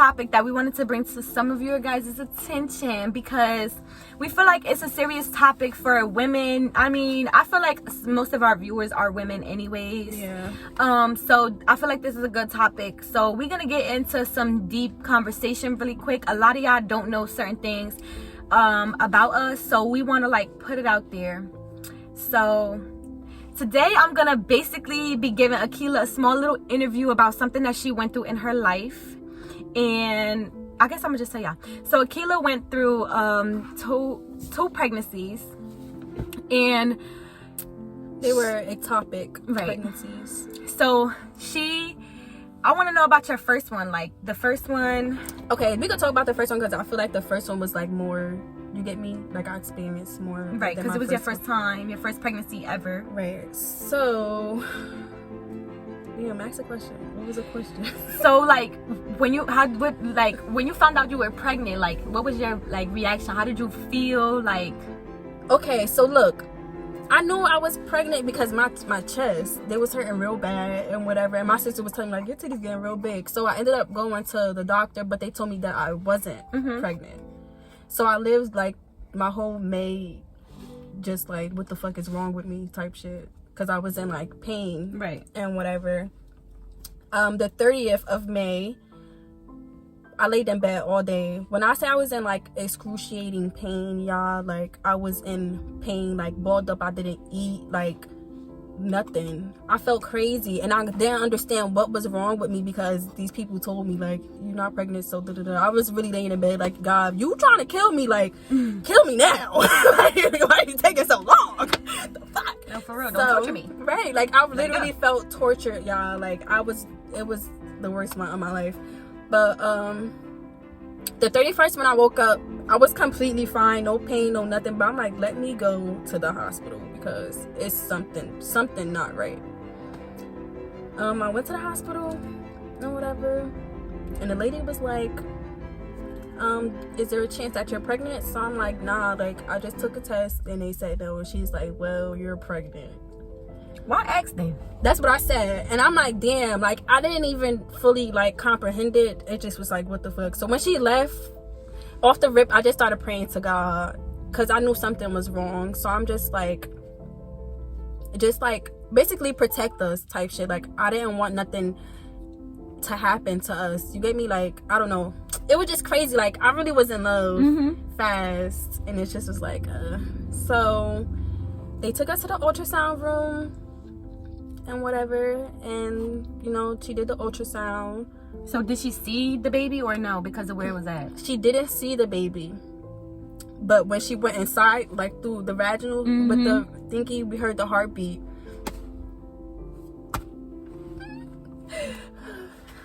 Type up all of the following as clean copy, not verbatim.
topic that we wanted to bring to some of your guys' attention, because we feel like it's a serious topic for women. I mean, I feel like most of our viewers are women anyways. Yeah. So I feel like this is a good topic. So we're gonna get into some deep conversation really quick. A lot of y'all don't know certain things about us, so we want to like put it out there. So today I'm gonna basically be giving Akielah a small little interview about something that she went through in her life. And I guess I'm gonna just tell y'all. So Akielah went through two pregnancies, and they were ectopic pregnancies. So I want to know about your first one, like the first one. Okay, we could talk about the first one because I feel like the first one was like more, you get me? Like I experienced more. Right, because it was your first time, your first pregnancy ever. Right. So, yeah, ask a question. What was the question? So like when you found out you were pregnant, like what was your like reaction? How did you feel? Like, okay, so look, I knew I was pregnant because my chest, they was hurting real bad and whatever, and my sister was telling me like your titties getting real big. So I ended up going to the doctor, but they told me that I wasn't pregnant. So I lived like my whole May just like what the fuck is wrong with me type shit, because I was in like pain, right, and whatever. The 30th of May, I laid in bed all day. When I say I was in like excruciating pain, y'all, like I was in pain, like balled up. I didn't eat, like nothing. I felt crazy, and I didn't understand what was wrong with me because these people told me like you're not pregnant, so I was really laying in bed like, God, you trying to kill me? Like kill me now. Like, why are you taking so long? The fuck? No, for real, don't torture me. Right, like I literally felt tortured, y'all. Like it was the worst month of my life. But the 31st, when I woke up, I was completely fine, no pain, no nothing. But I'm like, let me go to the hospital because it's something not right. I went to the hospital and whatever, and the lady was like, is there a chance that you're pregnant? So I'm like, nah, like I just took a test and they said no. And she's like, well, you're pregnant. Why ask them? That's what I said. And I'm like, damn, like I didn't even fully like comprehend it. It just was like, what the fuck? So when she left, off the rip, I just started praying to God because I knew something was wrong. So I'm just like basically protect us type shit. Like I didn't want nothing to happen to us. You get me? Like, I don't know. It was just crazy. Like I really was in love fast, and it just was like so they took us to the ultrasound room and whatever, and you know, she did the ultrasound. So did she see the baby or no, because of where it was at? She didn't see the baby, but when she went inside, like through the vaginal with the thingy, we heard the heartbeat.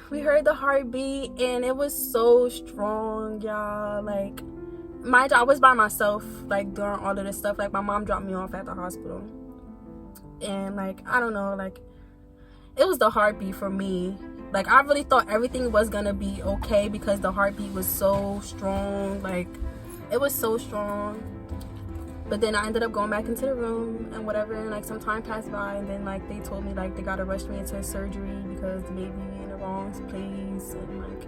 We heard the heartbeat, and it was so strong, y'all. Like, mind you, I was by myself like during all of this stuff. Like my mom dropped me off at the hospital, and like I don't know, like it was the heartbeat for me. Like I really thought everything was gonna be okay because the heartbeat was so strong. Like it was so strong. But then I ended up going back into the room and whatever, and like some time passed by, and then like they told me like they gotta rush me into surgery because the baby in the wrong place, and like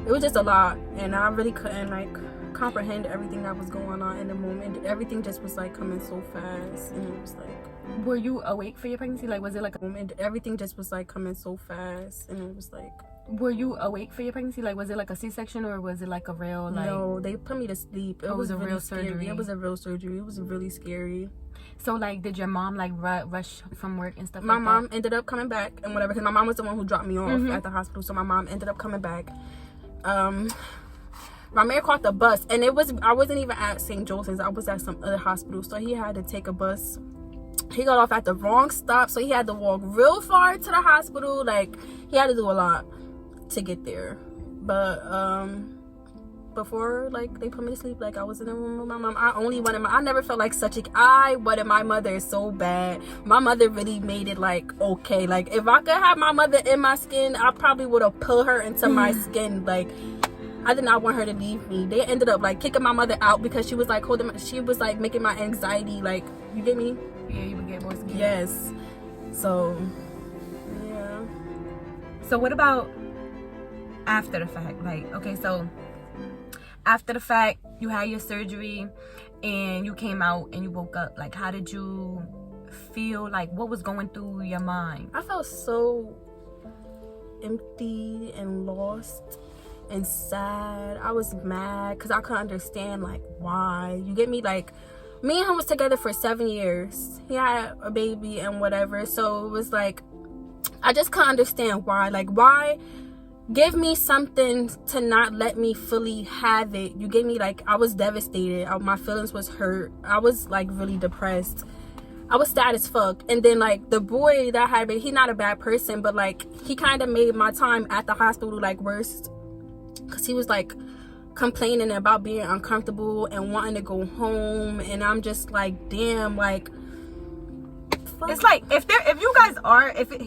it was just a lot, and I really couldn't like comprehend everything that was going on in the moment. Everything just was like coming so fast, and it was like, were you awake for your pregnancy? Like, was it like everything just was like coming so fast, and it was like, were you awake for your pregnancy? Like, was it like a C-section or was it like a real like? No, they put me to sleep. It was a real surgery. It was a real surgery. It was really scary. So like, did your mom like rush from work and stuff? My mom ended up coming back and whatever, because my mom was the one who dropped me off at the hospital. So my mom ended up coming back. My man caught the bus, and I wasn't even at St. Joseph's. I was at some other hospital, so he had to take a bus. He got off at the wrong stop, so he had to walk real far to the hospital. Like he had to do a lot to get there. But before like they put me to sleep, like I was in the room with my mom. I never felt like I wanted my mother so bad. My mother really made it like okay. Like if I could have my mother in my skin, I probably would have pulled her into my skin. Like I did not want her to leave me. They ended up like kicking my mother out because she was like making my anxiety, like, you get me? Yeah, you would get more scared. Yes. So yeah. So what about after the fact. Like, okay, so after the fact, you had your surgery and you came out and you woke up. Like, how did you feel? Like, what was going through your mind? I felt so empty and lost and sad. I was mad because I couldn't understand, like, why. You get me? Like, me and him was together for 7 years. He had a baby and whatever. So it was like, I just couldn't understand why. Like, why give me something to not let me fully have it? You get me? Like, I was devastated. My feelings was hurt. I was, like, really depressed. I was sad as fuck. And then, like, the boy that had baby, he's not a bad person, but, like, he kind of made my time at the hospital, like, worse. Because he was, like, complaining about being uncomfortable and wanting to go home. And I'm just like, damn, like, fuck. It's like, if you guys are, if it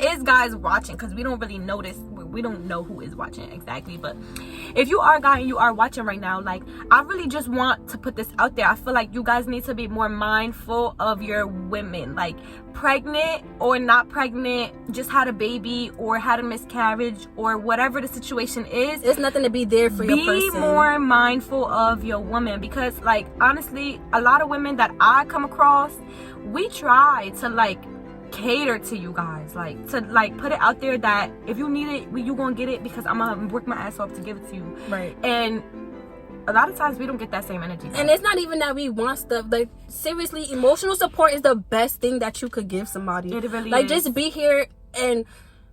is guys watching, because we don't really notice, we don't know who is watching exactly, but if you are a guy and you are watching right now, like, I really just want to put this out there. I feel like you guys need to be more mindful of your women, like, pregnant or not pregnant, just had a baby or had a miscarriage or whatever the situation is. It's nothing to be there for your person. Be more mindful of your woman, because, like, honestly, a lot of women that I come across, we try to, like, cater to you guys, like, to, like, put it out there that if you need it, you gonna get it, because I'm gonna work my ass off to give it to you. Right. And a lot of times we don't get that same energy back. And it's not even that we want stuff. Like, seriously, emotional support is the best thing that you could give somebody. It really like, is. just be here and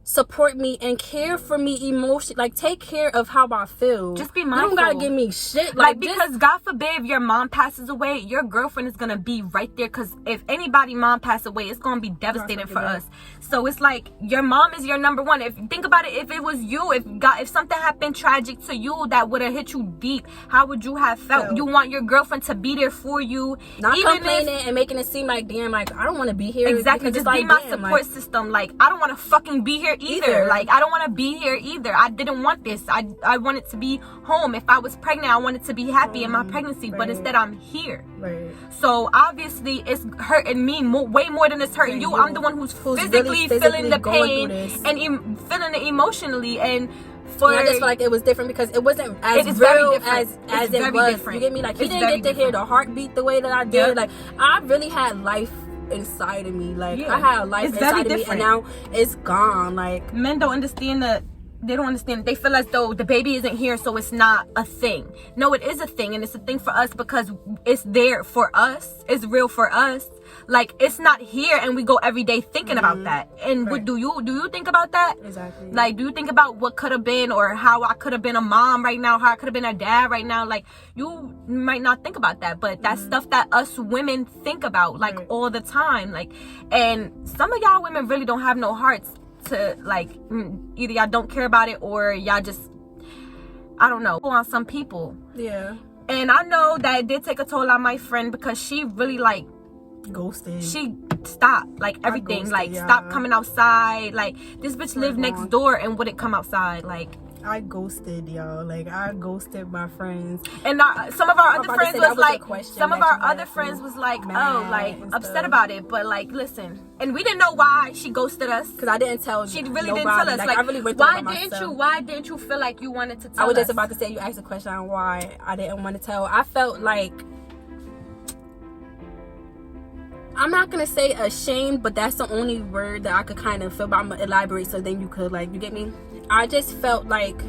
support me and care for me emotionally. Like, take care of how I feel. Just be mindful. You don't gotta give me shit. Like, because God forbid if your mom passes away, your girlfriend is gonna be right there, because if anybody mom passed away, it's gonna be devastating for us. So it's like, your mom is your number one. If think about it, if it was you, if something happened tragic to you that would have hit you deep, how would you have felt? You want your girlfriend to be there for you, not complaining and making it seem like, damn, like, I don't want to be here. Exactly. Just like, be my support system. Like, I don't want to fucking be here either. Like, I don't want to be here either. I didn't want this. I wanted to be home. If I was pregnant, I wanted to be happy in my pregnancy, but instead I'm here. Right. So obviously it's hurting me way more than it's hurting you. I'm the one who's physically feeling the pain and feeling it emotionally. And I just feel like it was different because it wasn't as real as it was. Different. You get me? Like, he didn't get to hear the heartbeat the way that I did. Yep. Like, I really had life inside of me. Like, I had a life inside of me, and now it's gone. Like, men don't understand that. They don't understand. They feel as though the baby isn't here, so it's not a thing. No, it is a thing, and it's a thing for us because it's there for us. It's real for us. Like, it's not here, and we go every day thinking about that. And what do you think about that? Exactly. Like, do you think about what could have been, or how I could have been a mom right now, how I could have been a dad right now? Like, you might not think about that, but that's stuff that us women think about, like, all the time. Like, and some of y'all women really don't have no hearts to, like, either y'all don't care about it, or y'all just, I don't know, on some people. Yeah. And I know that it did take a toll on my friend, because she really, like, ghosted. She stopped, like, everything. Like, stopped coming outside. Like, this bitch lived next door and wouldn't come outside. Like, I ghosted, y'all. Like, I ghosted my friends. And some of our other friends was like, oh, like, upset about it. But, like, listen. And we didn't know why she ghosted us. Because I didn't tell you. She really didn't tell us. Like, I really went why didn't you feel like you wanted to tell us? I was just about to say, you asked a question on why I didn't want to tell. I felt like, I'm not gonna say ashamed, but that's the only word that I could kind of feel, but I'm gonna elaborate so then you could, like, you get me? I just felt like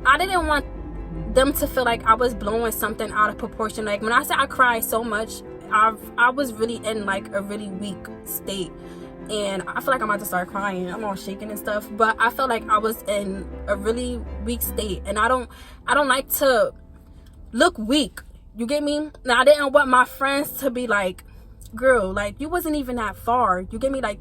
I didn't want them to feel like I was blowing something out of proportion. Like, when I said I cried so much, I was really in, like, a really weak state, and I feel like I'm about to start crying. I'm all shaking and stuff, but I felt like I was in a really weak state, and I don't like to look weak. You get me? Now, I didn't want my friends to be like, girl, like, you wasn't even that far. You get me? Like,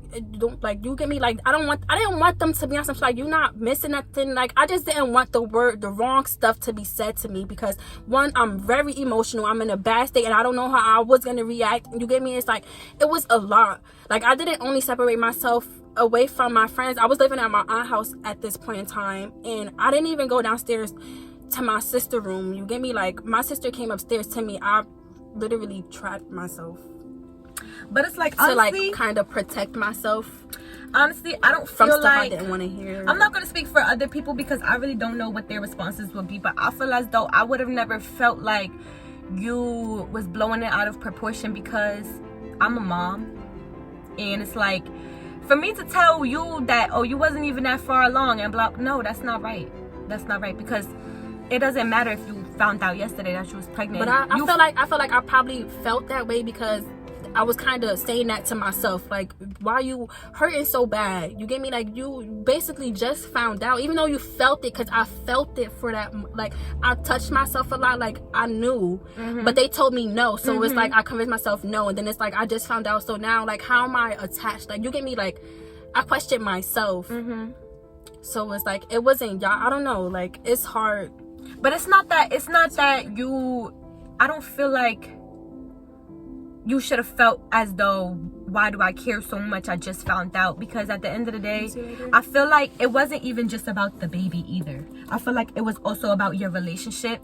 you get me? Like, I didn't want them to be on some, like, you're not missing nothing. Like, I just didn't want the wrong stuff to be said to me, because one, I'm very emotional. I'm in a bad state, and I don't know how I was gonna react. You get me? It's like, it was a lot. Like, I didn't only separate myself away from my friends. I was living at my aunt's house at this point in time, and I didn't even go downstairs to my sister's room. You get me? Like, my sister came upstairs to me. I literally trapped myself. But it's like, to, honestly, like, kind of protect myself. honestly, I don't from feel stuff I like didn't want to hear. I'm not going to speak for other people because I really don't know what their responses would be, but I feel as though I would have never felt like you was blowing it out of proportion because I'm a mom, and it's like for me to tell you that, oh, you wasn't even that far along and blah, no, that's not right. That's not right, because it doesn't matter if you found out yesterday that you was pregnant. But I feel like I probably felt that way because I was kind of saying that to myself, like, why are you hurting so bad? You get me? Like, you basically just found out, even though you felt it, because I felt it for that, like, I touched myself a lot, like, I knew, but they told me no, so it's like, I convinced myself no, and then it's like, I just found out, so now, like, how am I attached? Like, you get me? Like, I questioned myself, so it's like, it wasn't y'all, I don't know, like, it's hard. But it's not that you, I don't feel like you should have felt as though, why do I care so much? I just found out. Because at the end of the day, I feel like it wasn't even just about the baby either. I feel like it was also about your relationship,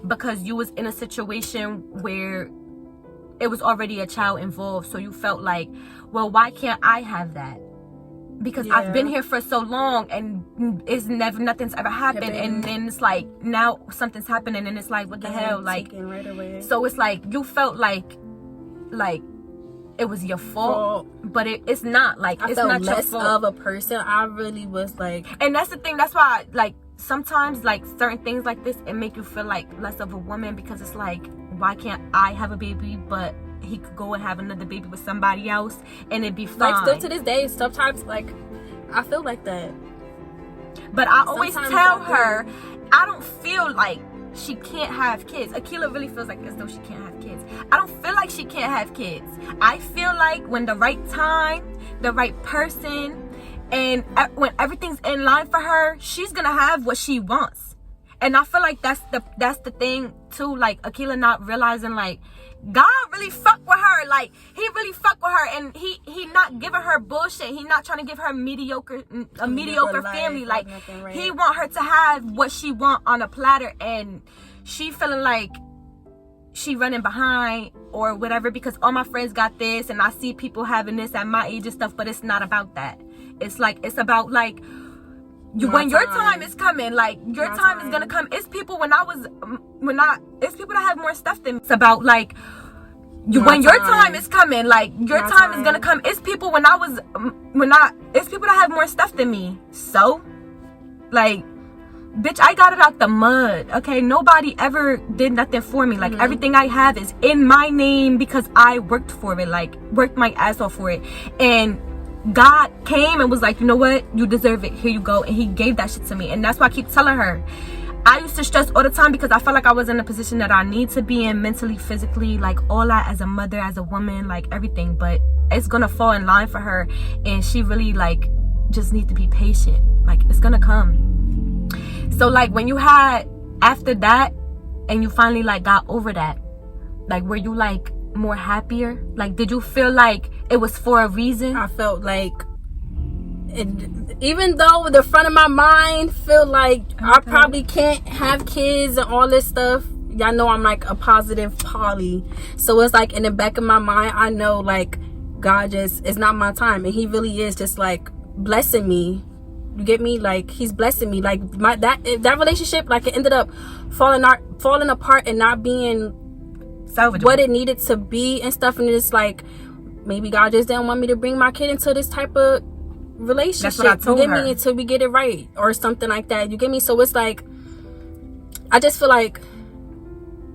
because you was in a situation where it was already a child involved. So you felt like, well, why can't I have that? Because I've been here for so long and nothing's ever happened, and then it's like now something's happening and it's like, what the hell? Like, right away. So it's like you felt like it was your fault, but it's not. Like, I it's felt not your less fault. of a person. I really was like, and that's the thing. That's why, like, sometimes, like, certain things like this, it make you feel like less of a woman, because it's like, why can't I have a baby, but he could go and have another baby with somebody else and it'd be fine. like, still to this day, sometimes, like, I feel like that. But I always tell her, I don't feel like she can't have kids. Akielah really feels like as though she can't have kids. I don't feel like she can't have kids. I feel like when the right time, the right person, and when everything's in line for her, she's gonna have what she wants. And I feel like that's the thing too. Like, Akielah not realizing, like, God really fuck with her. Like, he really fuck with her, and he not giving her bullshit. He not trying to give her a mediocre family. Like, he want her to have what she want on a platter, and she feeling like she running behind or whatever, because all my friends got this and I see people having this at my age and stuff. But it's not about that. It's like, it's about, like, when your time is coming, like, your time is gonna come. It's people it's people that have more stuff than me. It's about, like, when your time is coming, like, your time is gonna come. It's people it's people that have more stuff than me. So, like, bitch, I got it out the mud, okay? Nobody ever did nothing for me. Like, everything I have is in my name because I worked for it, like, worked my ass off for it. And God came and was like, you know what? You deserve it. Here you go. And he gave that shit to me. And that's why I keep telling her. I used to stress all the time because I felt like I was in a position that I need to be in mentally, physically, like, all that, as a mother, as a woman, like, everything. But it's gonna fall in line for her. And she really, like, just needs to be patient. Like, it's gonna come. So, like, when you had, after that, and you finally, like, got over that, like, were you, like, more happier? Like, did you feel like it was for a reason? I felt like, even though the front of my mind feel like I probably can't have kids and all this stuff, y'all know I'm like a positive poly, so it's like in the back of my mind, I know, like, God just, it's not my time, and he really is just, like, blessing me. You get me? Like, he's blessing me. Like, that relationship, like, it ended up falling apart and not being salvageable, what it needed to be and stuff. And it's like, maybe God just didn't want me to bring my kid into this type of relationship. That's what I told her. Until we get it right or something like that. You get me? So it's like, I just feel like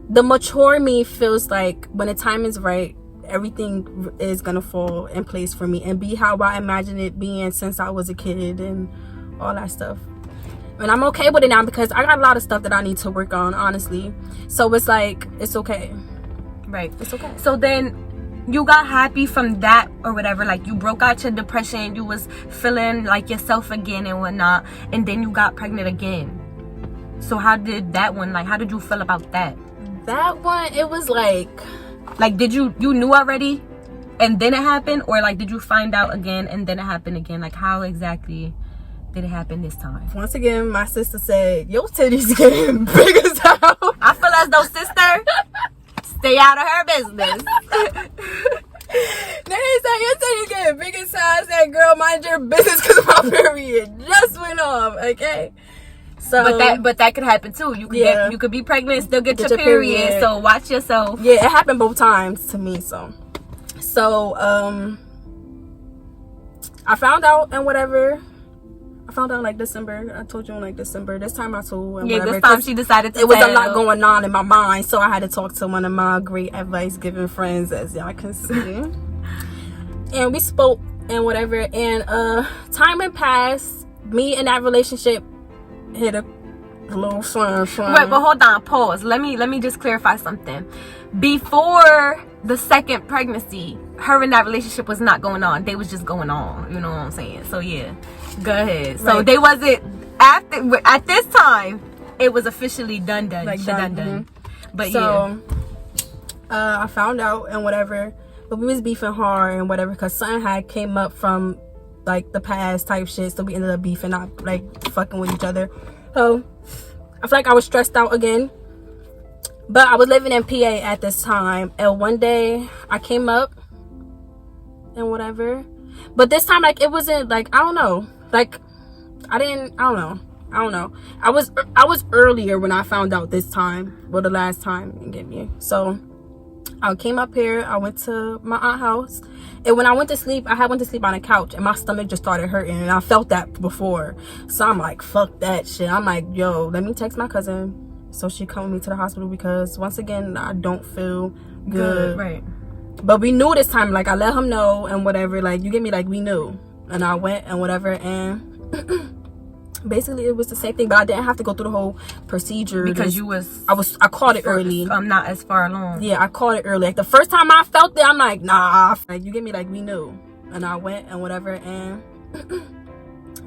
the mature me feels like when the time is right, everything is gonna fall in place for me and be how I imagine it being since I was a kid and all that stuff. And I'm okay with it now because I got a lot of stuff that I need to work on, honestly. So it's like, it's okay. Right. It's okay. So then you got happy from that or whatever. Like, you broke out your depression. You was feeling like yourself again and whatnot. And then you got pregnant again. So how did that one, like, how did you feel about that? That one, it was like, did you knew already and then it happened? Or, like, did you find out again and then it happened again? Like, how exactly did it happen this time? Once again, my sister said, your titties getting big as hell. I feel as though, sister, stay out of her business. They said, your titties getting big and size. I said, girl, mind your business because my period just went off, okay? So, but that could happen too. You could you could be pregnant and still get your period. So watch yourself. Yeah, it happened both times to me. So I found out and whatever. I found out like December. I told you in like December. This time I told and whatever. This time she decided to. It was a lot going on in my mind, so I had to talk to one of my great advice giving friends, as y'all can see. And we spoke and whatever. And time had passed. Me and that relationship hit a little slime. Wait, but hold on, pause. Let me just clarify something. Before the second pregnancy, her and that relationship was not going on. They was just going on. You know what I'm saying? So yeah, go ahead. So they wasn't at this time. It was officially done. Like done. Mm-hmm. But so, I found out and whatever. But we was beefing hard and whatever because something had came up from like the past type shit. So we ended up beefing, not like fucking with each other. So I feel like I was stressed out again. But I was living in PA at this time, and one day I came up and whatever. But this time, like, it wasn't like, I don't know. Like, I don't know. I was earlier when I found out this time, or the last time you get me. So I came up here, I went to my aunt's house, and when I went to sleep, I went to sleep on a couch, and my stomach just started hurting, and I felt that before. So I'm like, fuck that shit. I'm like, yo, let me text my cousin so she come with me to the hospital because once again I don't feel good. Right. But we knew this time, like I let him know and whatever, like you get me, like we knew. And I went and whatever, and basically it was the same thing, but I didn't have to go through the whole procedure because I caught it early. Not as far along. Yeah, I caught it early. Like the first time I felt it, I'm like, nah, like you get me, like we knew. And I went and whatever, and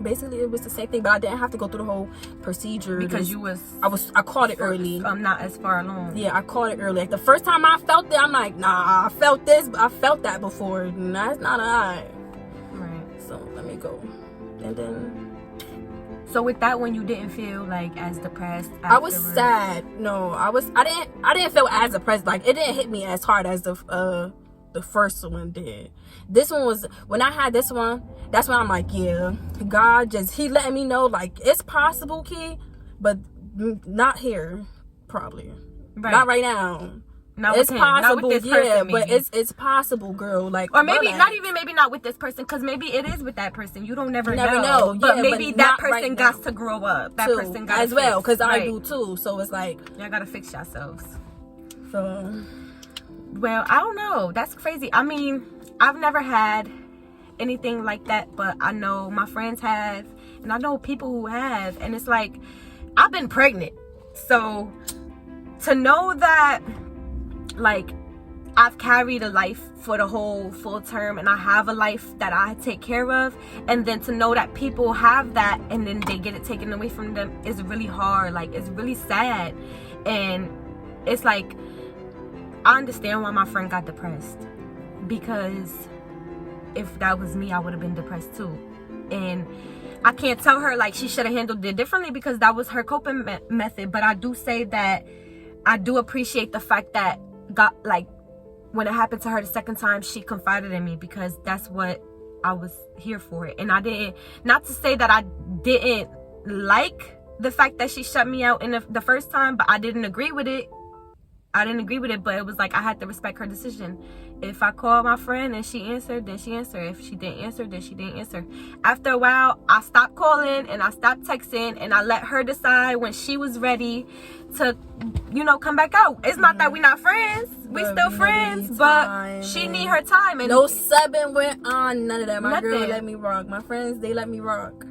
basically it was the same thing, but I didn't have to go through the whole procedure because I caught it early. Not as far along. Yeah, I caught it early. Like the first time I felt it, I'm like, nah, I felt this, but I felt that before. And that's not alright. Right. So let me go. And then. So with that one, you didn't feel like as depressed afterwards? I was sad. No, I didn't feel as depressed. Like it didn't hit me as hard as the first one did. This one was, when I had this one, that's when I'm like, yeah, God he letting me know, like, it's possible, Key, but not here, probably. Right. Not right now. It's possible, not with this person, but it's possible, girl. Like, or maybe not with this person, because maybe it is with that person. You don't never know. But maybe that person got to grow up. That person got as well, because I do too. So it's like, y'all gotta fix yourselves. So. Well, I don't know. That's crazy. I mean, I've never had anything like that, but I know my friends have, and I know people who have, and it's like, I've been pregnant. So to know that, like, I've carried a life for the whole full term, and I have a life that I take care of, and then to know that people have that and then they get it taken away from them is really hard. Like, it's really sad. And it's like, I understand why my friend got depressed, because if that was me, I would have been depressed too. And I can't tell her like she should have handled it differently, because that was her coping method. But I do say that I do appreciate the fact that like when it happened to her the second time, she confided in me, because that's what I was here for it. And I didn't, not to say that I didn't like the fact that she shut me out in the first time, but I didn't agree with it. But it was like I had to respect her decision. If I called my friend and she answered, then she answered. If she didn't answer, then she didn't answer. After a while, I stopped calling and I stopped texting, and I let her decide when she was ready to, come back out. It's not that we're not friends. We still friends, but she need her time. And no subbing went on, none of that. My girl let me rock. My friends, they let me rock.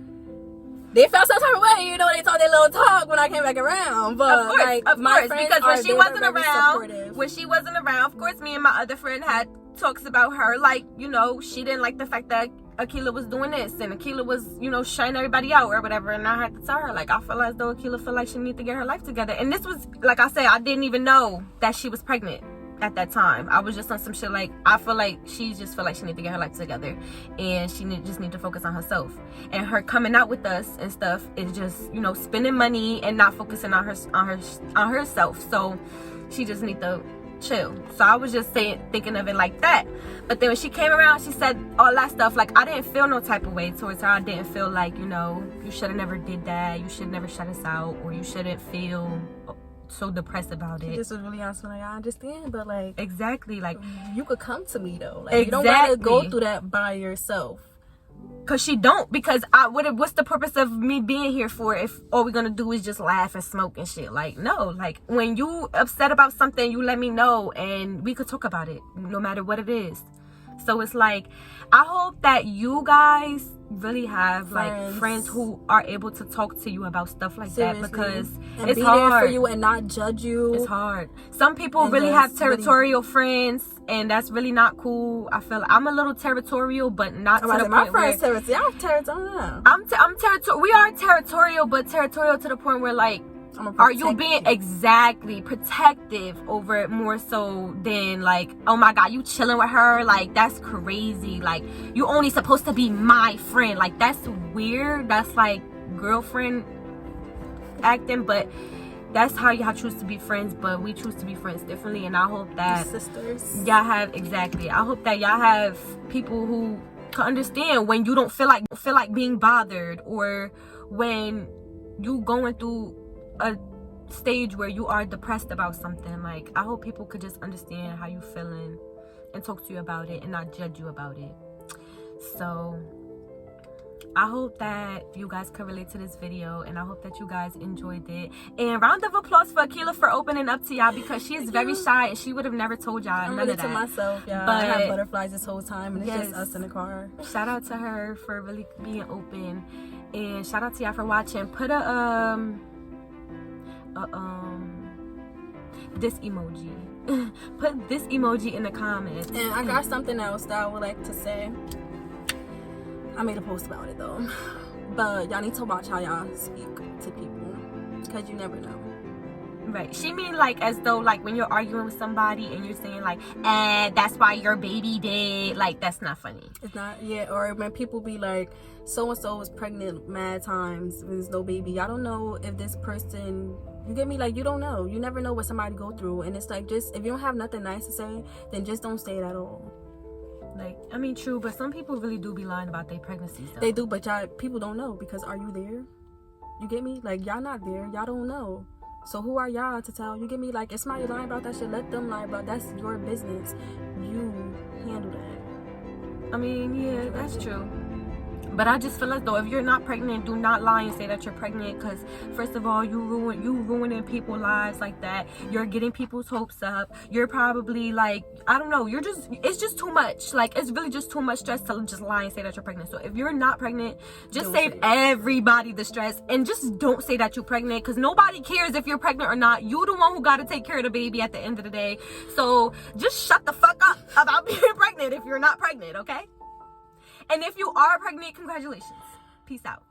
They felt some type of way, they talked their little talk when I came back around. But of course, because when she wasn't around, of course, me and my other friend had talks about her. Like, she didn't like the fact that Akielah was doing this, and Akielah was, shutting everybody out or whatever. And I had to tell her, like, I feel as though Akielah feel like she need to get her life together. And this was, like I said, I didn't even know that she was pregnant at that time. I was just on some shit like, I feel like she just feel like she need to get her life together, and she just need to focus on herself. And her coming out with us and stuff is just, spending money and not focusing on herself. So she just need to chill. So I was just thinking of it like that. But then when she came around, she said all that stuff. Like, I didn't feel no type of way towards her. I didn't feel like, you know, you should have never did that. You should never shut us out, or you shouldn't feel so depressed about it. This was really honest. Like, I understand, but like, exactly, like, you could come to me though. Like, exactly. you don't gotta go through that by yourself. Cause she don't, because what's the purpose of me being here for if all we're gonna do is just laugh and smoke and shit? Like, no. Like, when you upset about something, you let me know and we could talk about it no matter what it is. So it's like, I hope that you guys really have like friends who are able to talk to you about stuff like that, because and it's be hard there for you and not judge you. It's hard. Some people really have territorial friends, and that's really not cool. I feel like I'm a little territorial, but not to the point my friends where territorial. I'm territorial. I'm territorial. We are territorial, but territorial to the point where like, are you being exactly protective over it more so than like, oh my god, you chilling with her? Like, that's crazy. Like, you only supposed to be my friend. Like, that's weird. That's like girlfriend acting, but that's how y'all choose to be friends. But we choose to be friends differently, and I hope that sisters, y'all have I hope that y'all have people who can understand when you don't feel like being bothered, or when you going through a stage where you are depressed about something. Like, I hope people could just understand how you feeling and talk to you about it and not judge you about it. So I hope that you guys can relate to this video, and I hope that you guys enjoyed it. And round of applause for Akielah for opening up to y'all, because she is very shy and she would have never told y'all none of that. To myself, yeah. But I had butterflies this whole time, and it's just us in the car. Shout out to her for really being open, and shout out to y'all for watching. Put this emoji. Put this emoji in the comments. And I got something else that I would like to say. I made a post about it though, but y'all need to watch how y'all speak to people, because you never know. Right. She mean like as though like when you're arguing with somebody and you're saying like, that's why your baby did. Like, that's not funny. It's not. Yeah. Or when people be like, so and so was pregnant mad times, there's no baby. I don't know if this person, you get me? Like, you don't know. You never know what somebody go through, and it's like, just if you don't have nothing nice to say, then just don't say it at all. Like, I mean, true, but some people really do be lying about their pregnancies though. They do, but y'all people don't know, because are you there? You get me? Like, y'all not there. Y'all don't know. So who are y'all to tell? You get me? Like, if somebody lying about that shit, let them lie about. That's your business. You handle that. I mean, yeah, that's true. But I just feel as though if you're not pregnant, do not lie and say that you're pregnant, because first of all, you ruining people's lives like that. You're getting people's hopes up. You're probably like, I don't know, it's just too much. Like, it's really just too much stress to just lie and say that you're pregnant. So if you're not pregnant, just save everybody the stress, and just don't say that you're pregnant, because nobody cares if you're pregnant or not. You the one who got to take care of the baby at the end of the day. So just shut the fuck up about being pregnant if you're not pregnant, okay? And if you are pregnant, congratulations. Peace out.